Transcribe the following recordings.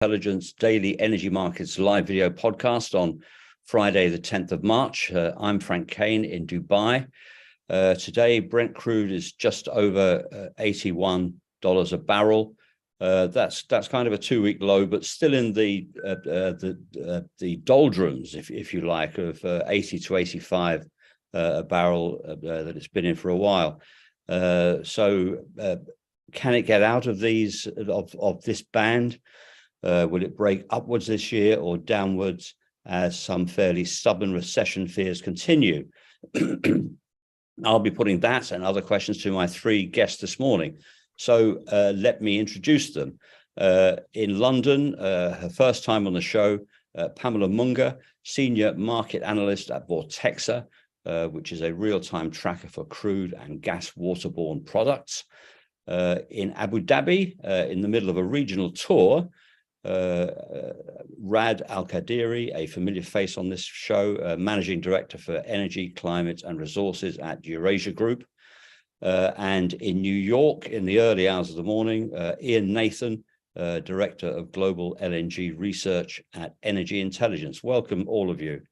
Intelligence Daily Energy Markets live video podcast on Friday, the 10th of March. I'm Frank Kane in Dubai. Today, Brent crude is just over $81 a barrel. That's kind of a two-week low, but still in the doldrums, if you like, of 80 to 85 a barrel that it's been in for a while. So can it get out of these of this band? Will it break upwards this year or downwards as some fairly stubborn recession fears continue? I'll be putting that and other questions to my three guests this morning. So let me introduce them. In London, her first time on the show, Pamela Munger, Senior Market Analyst at Vortexa, which is a real-time tracker for crude and gas waterborne products. In Abu Dhabi, in the middle of a regional tour, Rad Al-Qadiri, a familiar face on this show, Managing Director for Energy, Climate and Resources at Eurasia Group. And in New York, in the early hours of the morning, Ian Nathan, Director of Global LNG Research at Energy Intelligence. Welcome, all of you.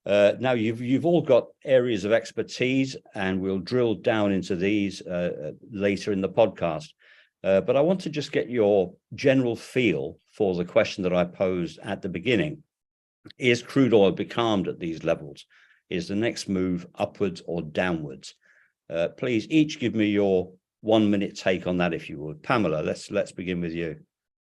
Now, you've all got areas of expertise, and we'll drill down into these later in the podcast. But I want to just get your general feel for the question that I posed at the beginning. Is crude oil becalmed at these levels? Is the next move upwards or downwards? Please each give me your 1 minute take on that, if you would. Pamela, let's begin with you.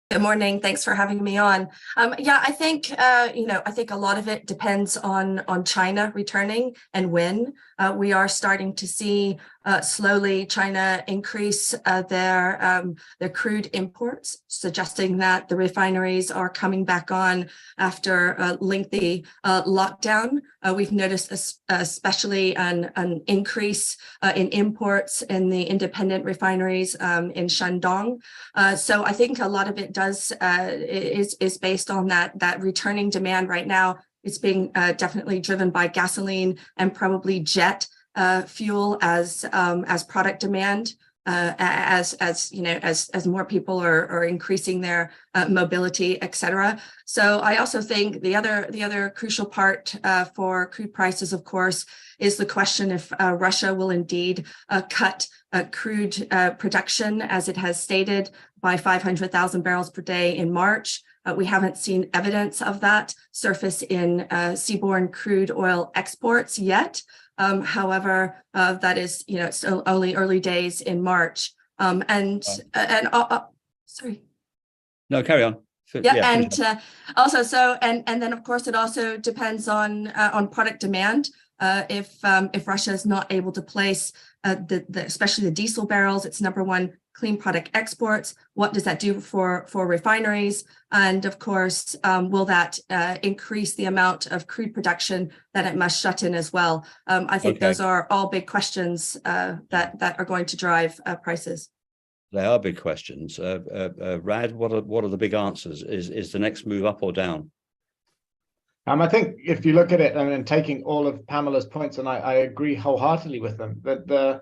Good morning. Thanks for having me on. I think I think a lot of it depends on China returning and when. We are starting to see slowly China increase their crude imports, suggesting that the refineries are coming back on after a lengthy lockdown. We've noticed especially an increase in imports in the independent refineries in Shandong. So I think a lot of it is based on that returning demand right now. It's being definitely driven by gasoline and probably jet fuel as product demand, as more people are increasing their mobility, etc. So I also think the other crucial part for crude prices, of course, is the question if Russia will indeed cut crude production, as it has stated, by 500,000 barrels per day in March. We haven't seen evidence of that surface in seaborne crude oil exports yet. However, that is, still only early days in March. Sorry. No, carry on. Yeah, and also, and then of course it also depends on product demand. If Russia is not able to place especially the diesel barrels, its number one clean product exports, what does that do for refineries? And of course, will that increase the amount of crude production that it must shut in as well? I think those are all big questions that are going to drive prices. They are big questions. Rad, what are the big answers? Is the next move up or down? I think if you look at it and taking all of Pamela's points, and I agree wholeheartedly with them, that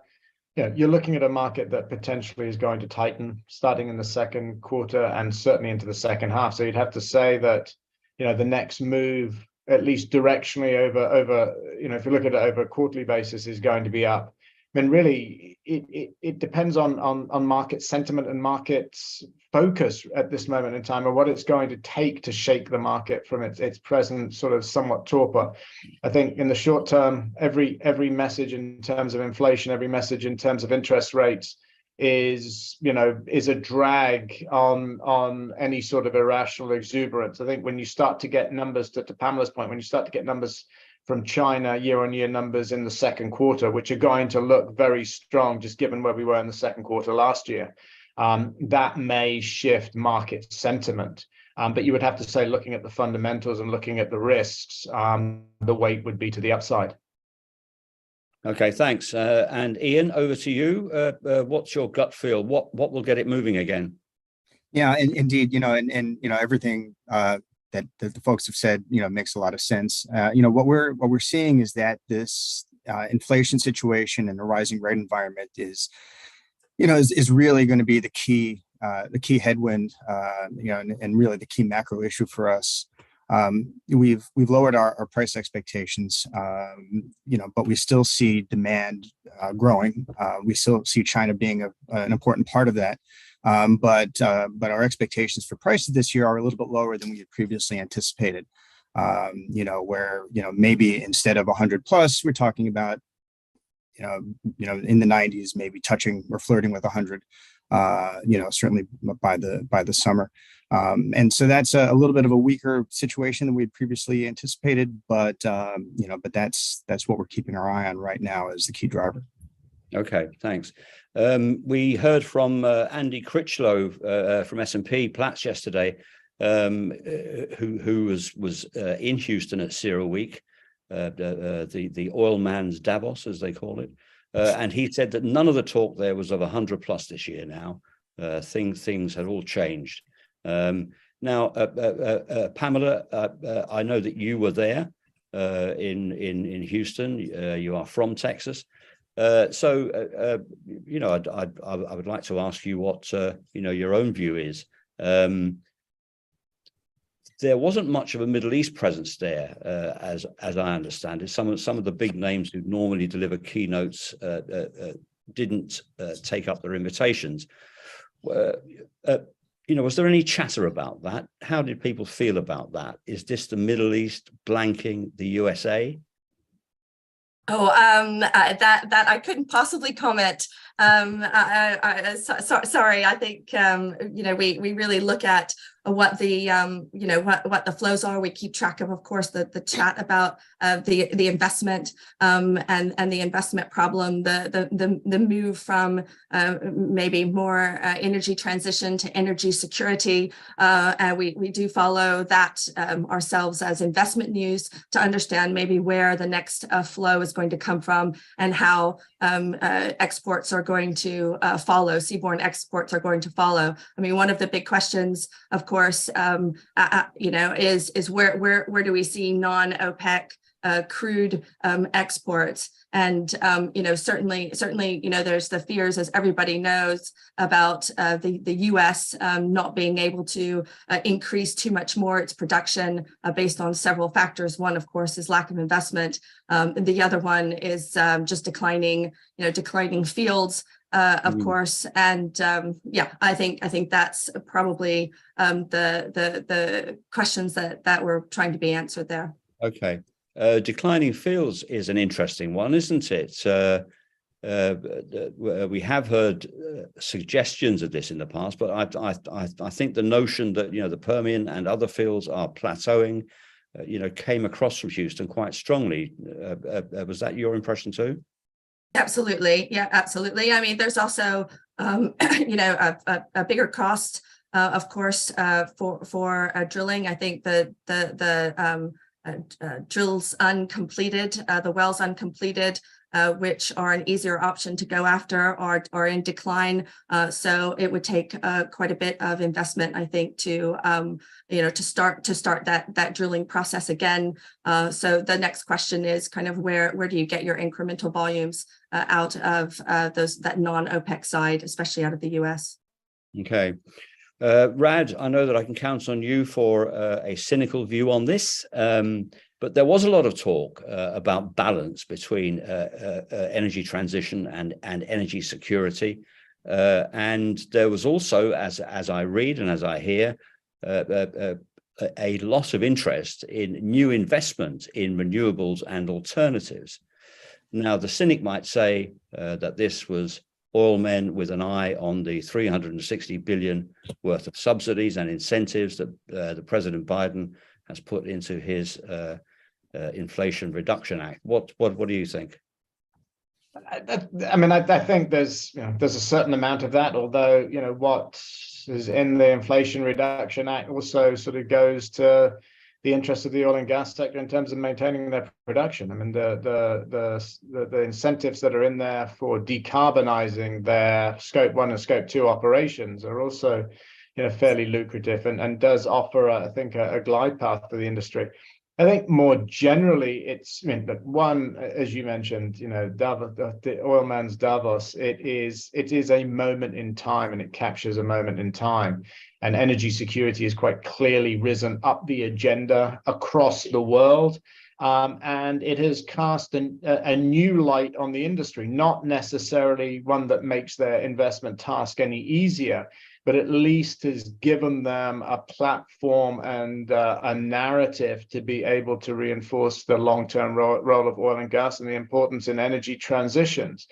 you're looking at a market that potentially is going to tighten starting in the second quarter and certainly into the second half. So you'd have to say that, the next move, at least directionally over if you look at it over a quarterly basis, is going to be up. I mean, really, it depends on market sentiment and markets focus at this moment in time, and what it's going to take to shake the market from its present sort of somewhat torpor. I think in the short term, every message in terms of inflation, every message in terms of interest rates is a drag on any sort of irrational exuberance. I think when you start to get numbers, to Pamela's point, when you start to get numbers from China, year-on-year numbers in the second quarter, which are going to look very strong, just given where we were in the second quarter last year, that may shift market sentiment. But you would have to say, looking at the fundamentals and looking at the risks, the weight would be to the upside. Okay, thanks. And Ian, over to you. What's your gut feel? What will get it moving again? Yeah, indeed, everything that the folks have said, makes a lot of sense. What we're seeing is that this inflation situation and the rising rate environment is really going to be the key key headwind, and really the key macro issue for us. We've lowered our price expectations, but we still see demand growing. We still see China being an important part of that. But our expectations for prices this year are a little bit lower than we had previously anticipated. Where maybe instead of 100 plus, we're talking about in the 90s, maybe touching or flirting with 100. Certainly by the summer. And so that's a little bit of a weaker situation than we had previously anticipated, but that's what we're keeping our eye on right now as the key driver. Okay, thanks. We heard from Andy Critchlow from S&P Platts yesterday, who was in Houston at CERAWeek, the oil man's Davos, as they call it. And he said that none of the talk there was of 100 plus this year now. Things had all changed. Now, Pamela, I know that you were there in Houston. You are from Texas. I would like to ask you what your own view is. There wasn't much of a Middle East presence there, as I understand it. Some of the big names who normally deliver keynotes didn't take up their invitations. Was there any chatter about that? How did people feel about that? Is this the Middle East blanking the USA? Oh, that I couldn't possibly comment. Sorry. I think we really look at what the what the flows are. We keep track of course, the chat about the investment and the investment problem, the move from maybe more energy transition to energy security. And we do follow that ourselves as investment news to understand maybe where the next flow is going to come from and how exports are going to follow, seaborne exports are going to follow. I mean, one of the big questions, of course, is where do we see non-OPEC crude exports? And certainly, there's the fears, as everybody knows, about the U.S. Not being able to increase too much more its production based on several factors. One, of course, is lack of investment. The other one is just declining fields. Of course, and I think that's probably the questions that were trying to be answered there. Okay, declining fields is an interesting one, isn't it? We have heard suggestions of this in the past, but I think the notion that the Permian and other fields are plateauing, came across from Houston quite strongly. Was that your impression too? Absolutely. Yeah, absolutely. I mean, there's also, a bigger cost, of course, for drilling. I think the drills uncompleted, the wells uncompleted, which are an easier option to go after, are in decline. So it would take quite a bit of investment, I think, to start that drilling process again. So the next question is kind of where do you get your incremental volumes out of that non-OPEC side, especially out of the US? Okay. Rad, I know that I can count on you for a cynical view on this, but there was a lot of talk about balance between energy transition and energy security. And there was also, as I read and as I hear, a lot of interest in new investment in renewables and alternatives. Now, the cynic might say that this was oil men with an eye on the $360 billion worth of subsidies and incentives that the President Biden has put into his Inflation Reduction Act. What do you think? I think there's a certain amount of that, although what is in the Inflation Reduction Act also sort of goes to the interest of the oil and gas sector in terms of maintaining their production. I mean, the incentives that are in there for decarbonizing their Scope 1 and Scope 2 operations are also fairly lucrative and does offer, I think, a glide path for the industry. I think more generally, it's, I mean, that one, as you mentioned, you know, Davos, the oil man's Davos, it is a moment in time, and it captures a moment in time. And energy security has quite clearly risen up the agenda across the world. And it has cast a new light on the industry, not necessarily one that makes their investment task any easier, but at least has given them a platform and a narrative to be able to reinforce the long-term role of oil and gas and the importance in energy transitions.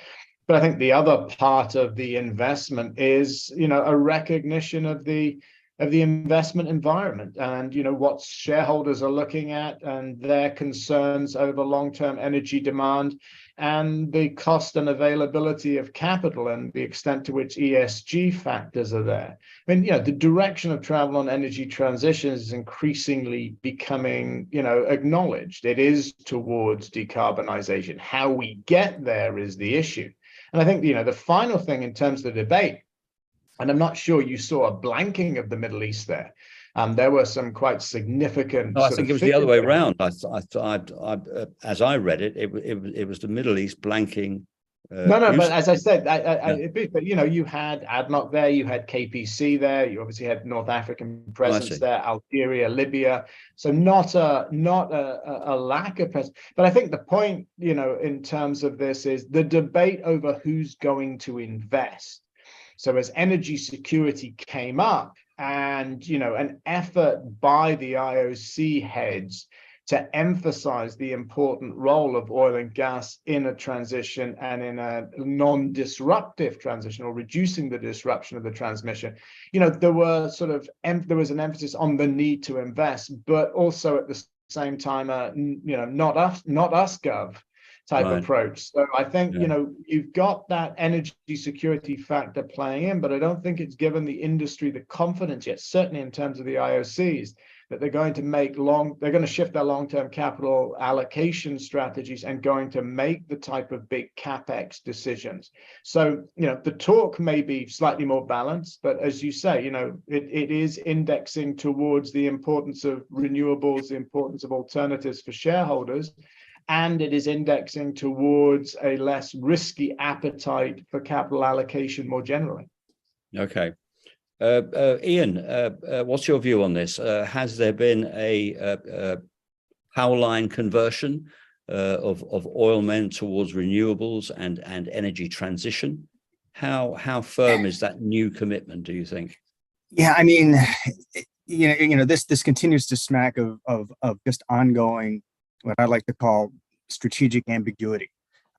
But I think the other part of the investment is, you know, a recognition of the investment environment, and, you know, what shareholders are looking at and their concerns over long-term energy demand, and the cost and availability of capital and the extent to which ESG factors are there. I mean, you know, the direction of travel on energy transition is increasingly becoming, you know, acknowledged. It is towards decarbonization. How we get there is the issue. And I think, you know, the final thing in terms of the debate, and I'm not sure you saw a blanking of the Middle East there. There were some quite significant. No, I think it was the other way around. As I read it, it was the Middle East blanking. No, but as I said, but you know, you had ADNOC there, you had KPC there, you obviously had North African presence there, Algeria, Libya. So not a lack of presence. But I think the point, you know, in terms of this is the debate over who's going to invest. So as energy security came up, and, you know, an effort by the IOC heads to emphasize the important role of oil and gas in a transition and in a non-disruptive transition, or reducing the disruption of the transmission, you know, there was an emphasis on the need to invest, but also at the same time, you know, not us gov type approach. So I think, you know, you've got that energy security factor playing in, but I don't think it's given the industry the confidence yet, certainly in terms of the IOCs, that they're going to shift their long-term capital allocation strategies and going to make the type of big CapEx decisions. So, you know, the talk may be slightly more balanced, but as you say, you know, it is indexing towards the importance of renewables, the importance of alternatives for shareholders, and it is indexing towards a less risky appetite for capital allocation more generally. Okay. Ian, what's your view on this? Has there been a power line conversion of oil men towards renewables and energy transition? How firm is that new commitment, do you think? Yeah, I mean, you know, this continues to smack of just ongoing, what I like to call strategic ambiguity.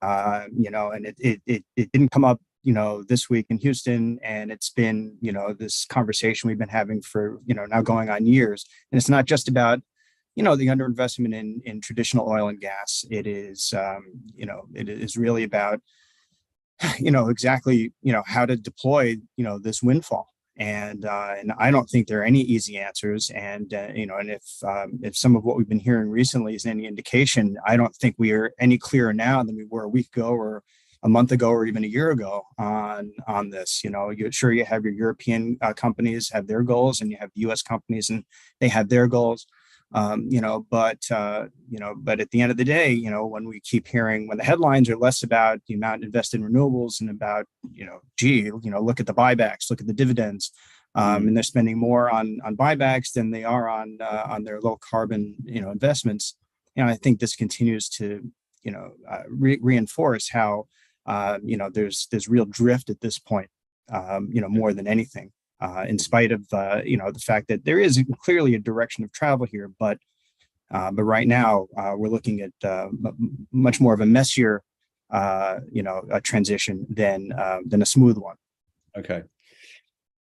You know, and it didn't come up, you know, this week in Houston, and it's been, you know, this conversation we've been having for, you know, now going on years. And it's not just about, you know, the underinvestment in traditional oil and gas. It is, you know, it is really about, you know, exactly, you know, how to deploy, you know, this windfall. And I don't think there are any easy answers. And, you know, and if some of what we've been hearing recently is any indication, I don't think we are any clearer now than we were a week ago or a month ago or even a year ago on this. You know, you have your European companies have their goals, and you have the U.S. companies and they have their goals. You know, but at the end of the day, you know, when the headlines are less about the amount invested in renewables and about, you know, look at the buybacks, look at the dividends, and they're spending more on buybacks than they are on their low carbon, you know, investments. And I think this continues to, you know, reinforce how, you know, there's real drift at this point, you know, more than anything. In spite of you know, the fact that there is clearly a direction of travel here, but right now we're looking at much more of a messier, you know, a transition than a smooth one. Okay,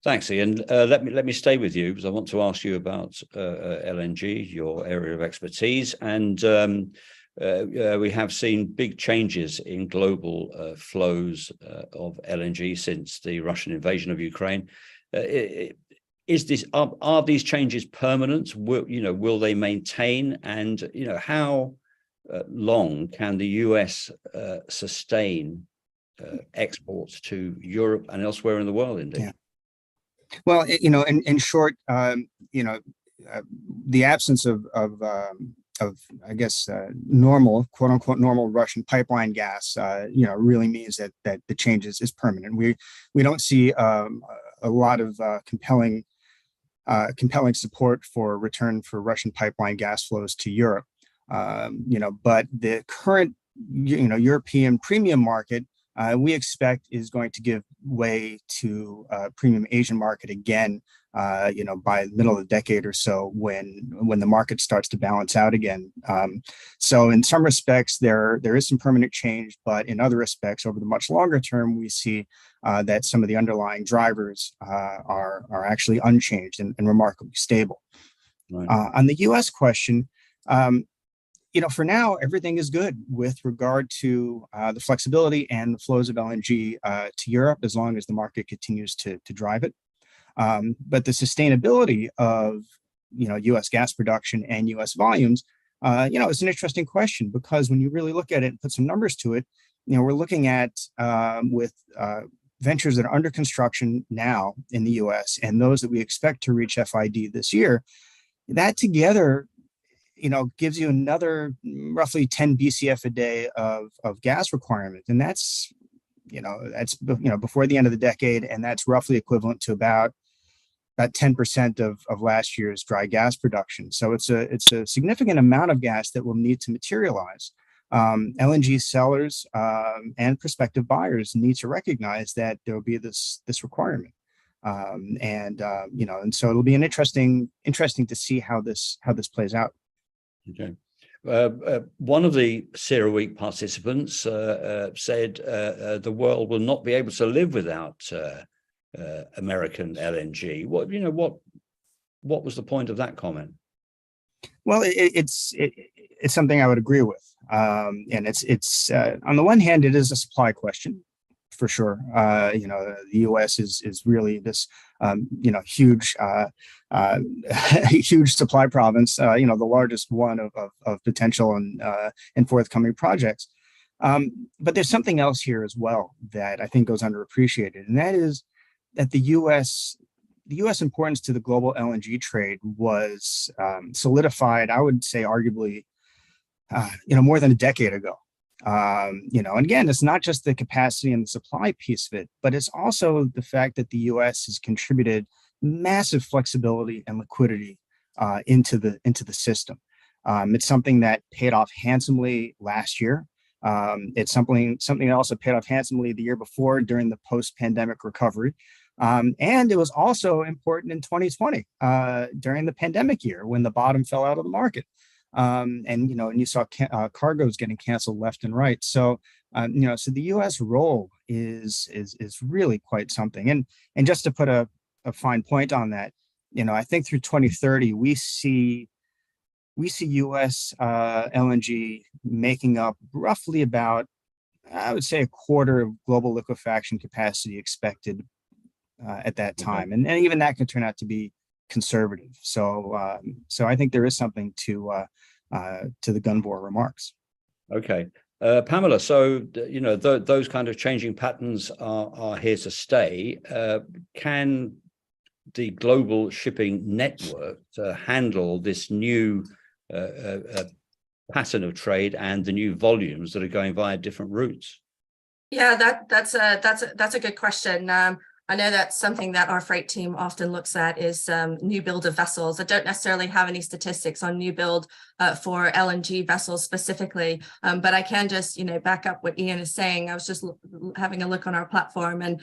thanks, Ian. Let me stay with you, because I want to ask you about LNG, your area of expertise, and we have seen big changes in global flows of LNG since the Russian invasion of Ukraine. Are these changes permanent? Will they maintain? And, you know, how long can the US sustain exports to Europe and elsewhere in the world? Indeed. Yeah. Well, you know, in short, you know, the absence of I guess normal, quote unquote, normal Russian pipeline gas, really means that the change is permanent. We don't see a lot of compelling support for return for Russian pipeline gas flows to Europe. But the current European premium market, we expect is going to give way to premium Asian market again, by the middle of the decade or so, when the market starts to balance out again. So in some respects, there is some permanent change, but in other respects, over the much longer term, we see that some of the underlying drivers are actually unchanged and remarkably stable. Right. On the U.S. question, for now, everything is good with regard to the flexibility and the flows of LNG to Europe, as long as the market continues to drive it. But the sustainability of, U.S. gas production and U.S. volumes, it's an interesting question, because when you really look at it and put some numbers to it, we're looking at with ventures that are under construction now in the U.S. and those that we expect to reach FID this year, that together gives you another roughly 10 BCF a day of gas requirement. And that's before the end of the decade. And that's roughly equivalent to about 10% of last year's dry gas production. So it's a significant amount of gas that will need to materialize. LNG sellers and prospective buyers need to recognize that there will be this requirement. And so it'll be an interesting to see how this plays out. Okay. One of the CERAWeek participants said the world will not be able to live without American LNG. What was the point of that comment? Well, it's something I would agree with, and it's on the one hand, it is a supply question, for sure. The U.S. is really this, huge, huge supply province. The largest one of potential and forthcoming projects. But there's something else here as well that I think goes underappreciated, and that is that the U.S. importance to the global LNG trade was solidified, I would say, arguably, more than a decade ago. And again, it's not just the capacity and the supply piece of it, but it's also the fact that the U.S. has contributed massive flexibility and liquidity into the system. It's something that paid off handsomely last year. It's something that also paid off handsomely the year before during the post-pandemic recovery. And it was also important in 2020 during the pandemic year when the bottom fell out of the market. And you saw cargoes getting canceled left and right. So, so the U.S. role is really quite something. And just to put a fine point on that, I think through 2030 we see U.S. LNG making up roughly about, I would say, a quarter of global liquefaction capacity expected at that time, and even that can turn out to be conservative. So I think there is something to the Gunvor remarks. Okay, Pamela. So those kind of changing patterns are here to stay. Can the global shipping network handle this new pattern of trade and the new volumes that are going via different routes? Yeah, that's a good question. I know that's something that our freight team often looks at is new build of vessels. I don't necessarily have any statistics on new build for LNG vessels specifically, but I can just back up what Ian is saying. I was just having a look on our platform, and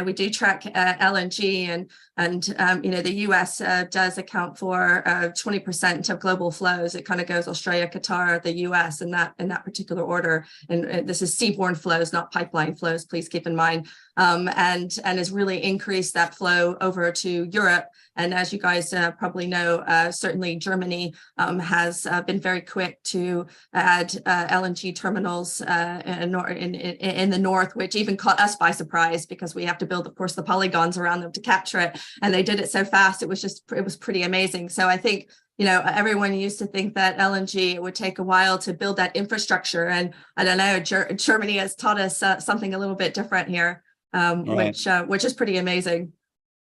we do track LNG, and the US does account for 20% of global flows. It kind of goes Australia, Qatar, the US, in that particular order. And this is seaborne flows, not pipeline flows. Please keep in mind. And has really increased that flow over to Europe. And as you guys probably know, certainly Germany has been very quick to add LNG terminals in the north, which even caught us by surprise because we have to build, of course, the polygons around them to capture it. And they did it so fast. It was pretty amazing. So I think, everyone used to think that LNG would take a while to build that infrastructure. And I don't know, Germany has taught us something a little bit different here. Which is pretty amazing.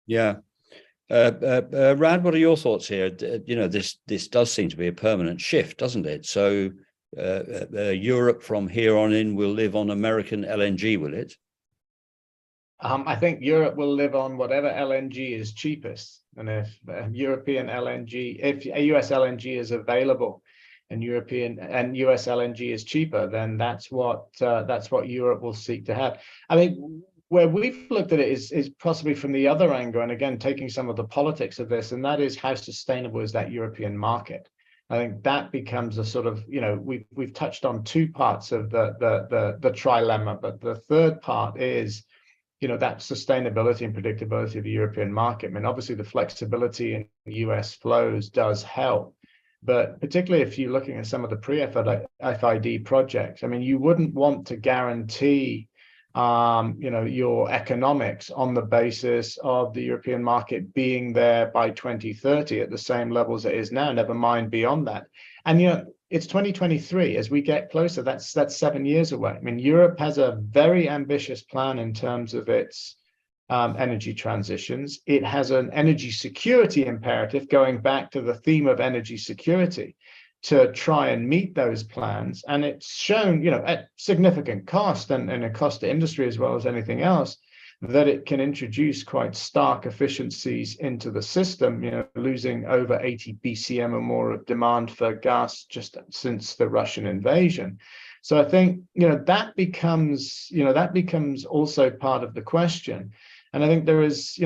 Yeah. Rad, what are your thoughts here? This does seem to be a permanent shift, doesn't it? So Europe from here on in will live on American LNG, will it? I think Europe will live on whatever LNG is cheapest. And if European LNG, if US LNG is available and European and US LNG is cheaper, then that's what Europe will seek to have. I mean, where we've looked at it is possibly from the other angle, and again, taking some of the politics of this, and that is how sustainable is that European market? I think that becomes a sort of, we've touched on two parts of the trilemma, but the third part is, that sustainability and predictability of the European market. I mean, obviously the flexibility in US flows does help, but particularly if you're looking at some of the pre-FID projects, I mean, you wouldn't want to guarantee, your economics on the basis of the European market being there by 2030 at the same levels it is now, never mind beyond that. And, it's 2023. As we get closer, that's 7 years away. I mean, Europe has a very ambitious plan in terms of its energy transitions. It has an energy security imperative, going back to the theme of energy security, to try and meet those plans. And it's shown, at significant cost and a cost to industry as well as anything else, that it can introduce quite stark efficiencies into the system, losing over 80 BCM or more of demand for gas just since the Russian invasion. So I think, that becomes also part of the question. And I think there is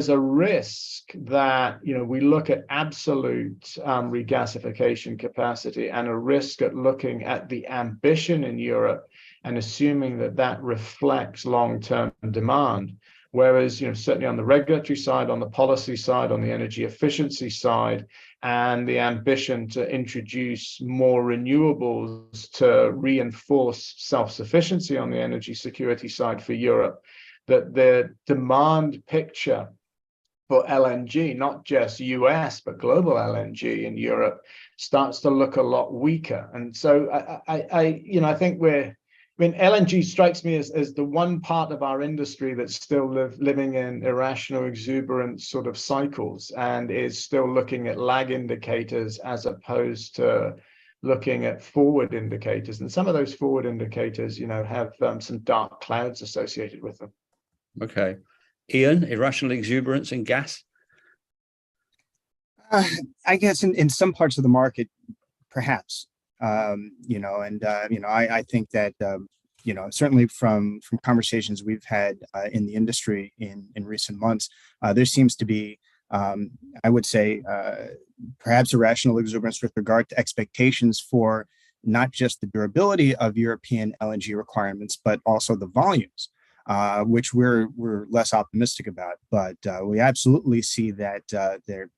a risk that, we look at absolute regasification capacity, and a risk at looking at the ambition in Europe and assuming that reflects long-term demand. Whereas, certainly on the regulatory side, on the policy side, on the energy efficiency side, and the ambition to introduce more renewables to reinforce self-sufficiency on the energy security side for Europe, that the demand picture for LNG, not just US, but global LNG in Europe, starts to look a lot weaker. And so I think LNG strikes me as the one part of our industry that's still living in irrational, exuberant sort of cycles, and is still looking at lag indicators as opposed to looking at forward indicators. And some of those forward indicators, have some dark clouds associated with them. Okay. Ian, irrational exuberance in gas? I guess in some parts of the market, perhaps. I think that, certainly from conversations we've had in the industry in recent months, there seems to be, I would say, perhaps irrational exuberance with regard to expectations for not just the durability of European LNG requirements, but also the volumes, which we're less optimistic about. But we absolutely see that there.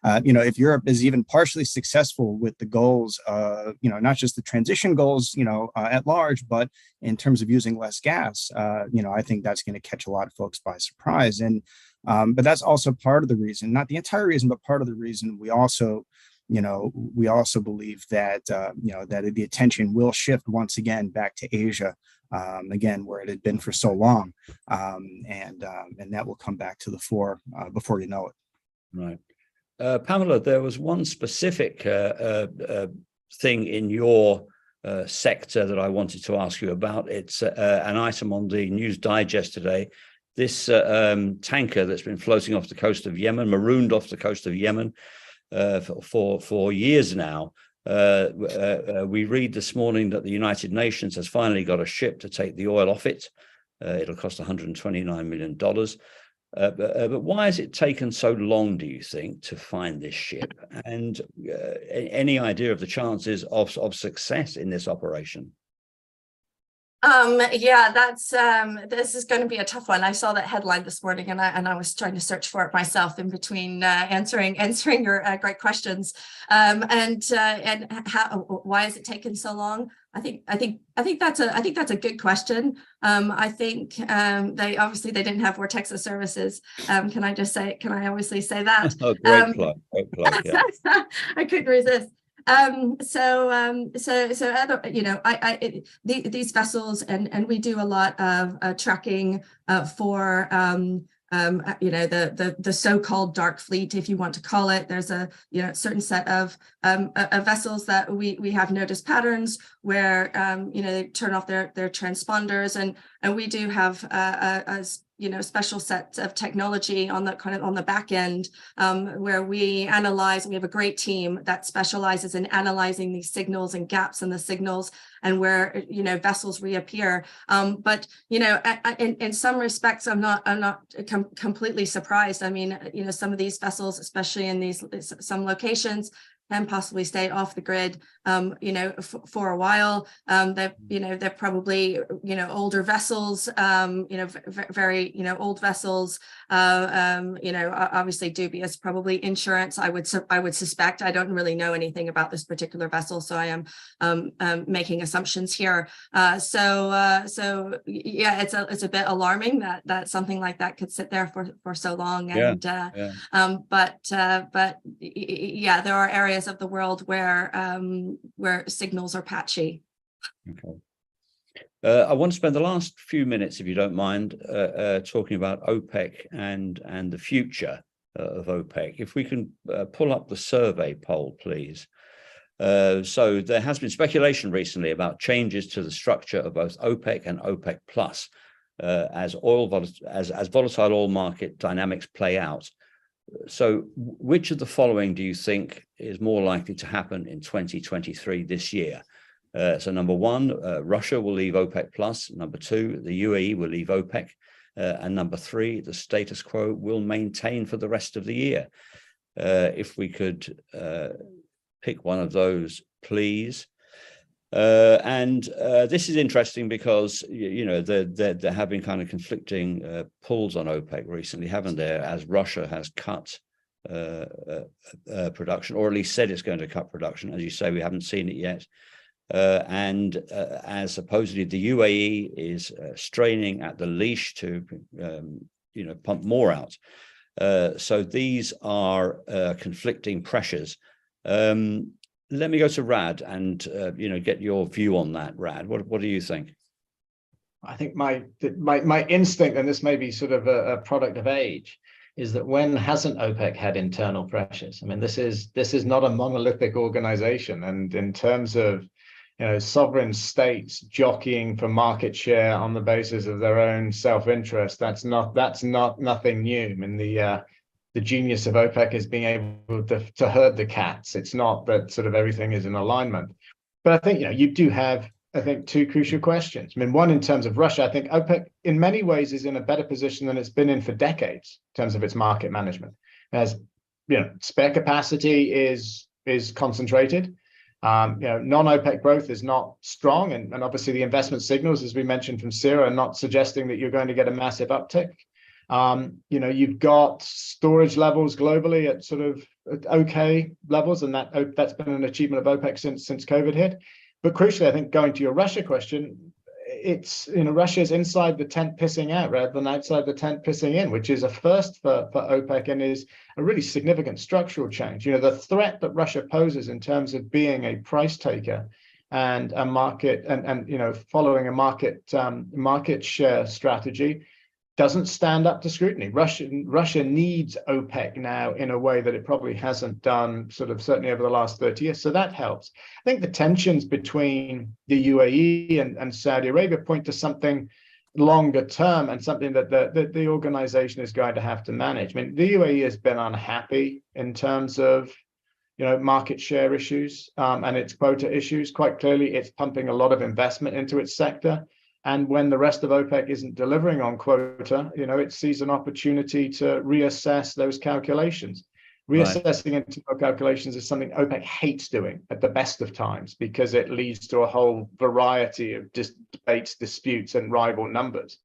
If Europe is even partially successful with the goals, not just the transition goals, at large, but in terms of using less gas, I think that's going to catch a lot of folks by surprise. And but that's also part of the reason, not the entire reason, but part of the reason we also believe that that the attention will shift once again back to Asia, again where it had been for so long, and that will come back to the fore before you know it. Right. Pamela, there was one specific thing in your sector that I wanted to ask you about. It's an item on the News Digest today. This tanker that's been floating off the coast of Yemen, marooned off the coast of Yemen for years now. We read this morning that the United Nations has finally got a ship to take the oil off it. It'll cost $129 million. But why has it taken so long, do you think, to find this ship? And any idea of the chances of success in this operation? Yeah, that's this is going to be a tough one. I saw that headline this morning, and I was trying to search for it myself in between answering your great questions. And why has it taken so long? I think that's a good question. I think they didn't have Vortexa services. Can I obviously say that? Oh, great plug. Yeah. I couldn't resist. These vessels, and we do a lot of tracking for the so-called dark fleet, if you want to call it. There's a certain set of vessels that we have noticed patterns where they turn off their transponders, and we do have a special sets of technology on the back end, where we analyze. We have a great team that specializes in analyzing these signals and gaps in the signals, and where vessels reappear. But in some respects, I'm not completely surprised. I mean, some of these vessels, especially in some locations, can possibly stay off the grid, for a while. They're probably, older vessels, very, old vessels. Obviously dubious, probably insurance. I would suspect. I don't really know anything about this particular vessel, so I am making assumptions here. So yeah, it's a bit alarming that something like that could sit there for so long. And but yeah, there are areas of the world where signals are patchy. Okay. I want to spend the last few minutes, if you don't mind, talking about OPEC and the future of OPEC. If we can pull up the survey poll, please. So there has been speculation recently about changes to the structure of both OPEC and OPEC Plus as volatile oil market dynamics play out. So which of the following do you think is more likely to happen in 2023 this year? So number one, Russia will leave OPEC Plus. Number two, the UAE will leave OPEC. And number three, the status quo will maintain for the rest of the year. If we could pick one of those, please. This is interesting because there have been kind of conflicting pulls on OPEC recently, haven't there? As Russia has cut production, or at least said it's going to cut production. As you say, we haven't seen it yet. As supposedly the UAE is straining at the leash to pump more out. So these are conflicting pressures. Let me go to Rad and get your view on that, Rad. What do you think? I think my instinct, and this may be sort of a product of age, is that when hasn't OPEC had internal pressures? I mean, this is not a monolithic organization, and in terms of sovereign states jockeying for market share on the basis of their own self-interest, that's not nothing new. I mean, the genius of OPEC is being able to herd the cats. It's not that sort of everything is in alignment. But I think, you do have, I think, two crucial questions. I mean, one, in terms of Russia, I think OPEC in many ways is in a better position than it's been in for decades in terms of its market management. As spare capacity is concentrated. Non-OPEC growth is not strong. And obviously the investment signals, as we mentioned from Ciro, are not suggesting that you're going to get a massive uptick. You've got storage levels globally at sort of okay levels, and that's been an achievement of OPEC since COVID hit. But crucially, I think, going to your Russia question, it's Russia's inside the tent pissing out rather than outside the tent pissing in, which is a first for OPEC and is a really significant structural change. The threat that Russia poses in terms of being a price taker and a market and following a market share strategy doesn't stand up to scrutiny. Russia needs OPEC now in a way that it probably hasn't done, sort of certainly over the last 30 years. So that helps. I think the tensions between the UAE and Saudi Arabia point to something longer term and something that the organization is going to have to manage. I mean, the UAE has been unhappy in terms of market share issues and its quota issues. Quite clearly, it's pumping a lot of investment into its sector. And when the rest of OPEC isn't delivering on quota, it sees an opportunity to reassess those calculations. Reassessing internal calculations is something OPEC hates doing at the best of times because it leads to a whole variety of debates, disputes, and rival numbers.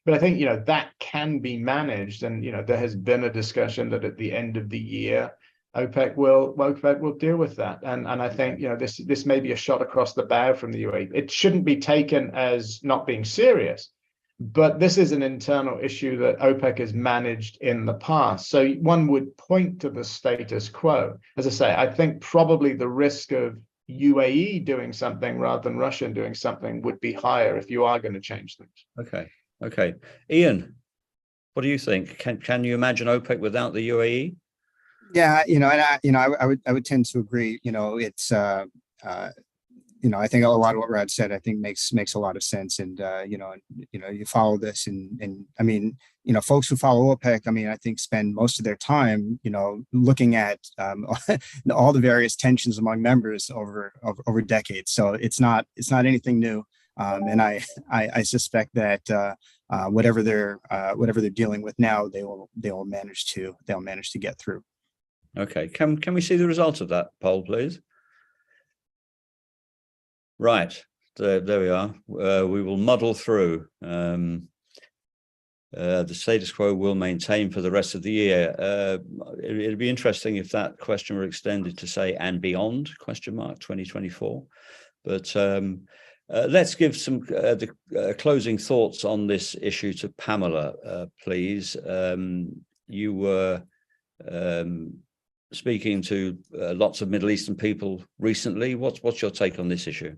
But I think, that can be managed. And, there has been a discussion that at the end of the year, OPEC will deal with that. And I think, this may be a shot across the bow from the UAE. It shouldn't be taken as not being serious, but this is an internal issue that OPEC has managed in the past. So one would point to the status quo. As I say, I think probably the risk of UAE doing something rather than Russia doing something would be higher if you are going to change things. Okay. Ian, What do you think? Can you imagine OPEC without the UAE? Yeah, I would tend to agree. It's I think a lot of what Rad said, I think makes a lot of sense. And you follow this, and I mean, folks who follow OPEC, I mean, I think spend most of their time, looking at all the various tensions among members over decades. So it's not anything new. And I suspect that whatever they're dealing with now, they'll manage to get through. Okay, can we see the result of that poll, please? Right, there we are. We will muddle through. The status quo will maintain for the rest of the year. It'd be interesting if that question were extended to say and beyond ? 2024. But let's give some closing thoughts on this issue to Pamela, please. You were speaking to lots of Middle Eastern people recently. What's your take on this issue?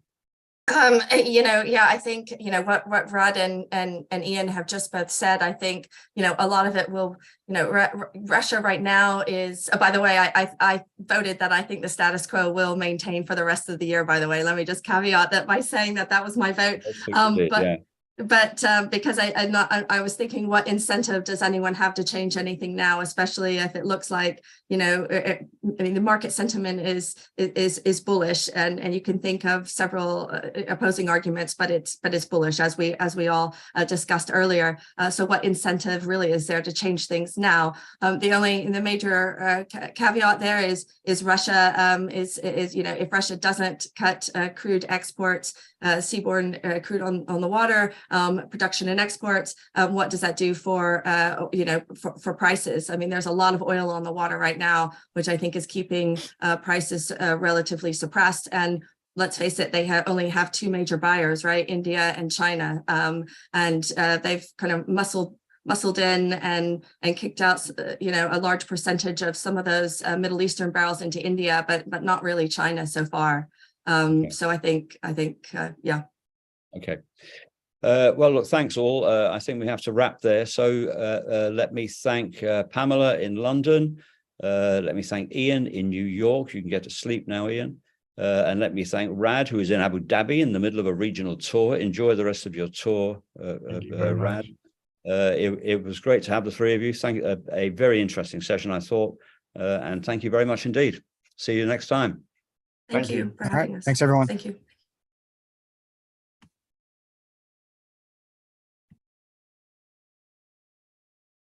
I think, what Rad and Ian have just both said, I think, a lot of it will, Russia right now is, by the way, I voted that I think the status quo will maintain for the rest of the year, by the way. Let me just caveat that by saying that was my vote. But because I was thinking, what incentive does anyone have to change anything now, especially if it looks like, the market sentiment is bullish, and you can think of several opposing arguments, but it's bullish, as we all discussed earlier. So what incentive really is there to change things now? The major caveat there is Russia is if Russia doesn't cut crude exports, seaborne crude on the water, production and exports, what does that do for prices? I mean, there's a lot of oil on the water right now, which I think is keeping prices relatively suppressed. And let's face it, they only have two major buyers, right? India and China, and they've kind of muscled in and kicked out a large percentage of some of those Middle Eastern barrels into India, but not really China so far. Okay. So I think yeah. Okay. Well, look, thanks all. I think we have to wrap there. So let me thank Pamela in London. Let me thank Ian in New York. You can get to sleep now, Ian. And let me thank Rad, who is in Abu Dhabi in the middle of a regional tour. Enjoy the rest of your tour, Rad. It was great to have the three of you. Thank you. A very interesting session, I thought. And thank you very much indeed. See you next time. Thank you for having us. Thanks, everyone. Thank you.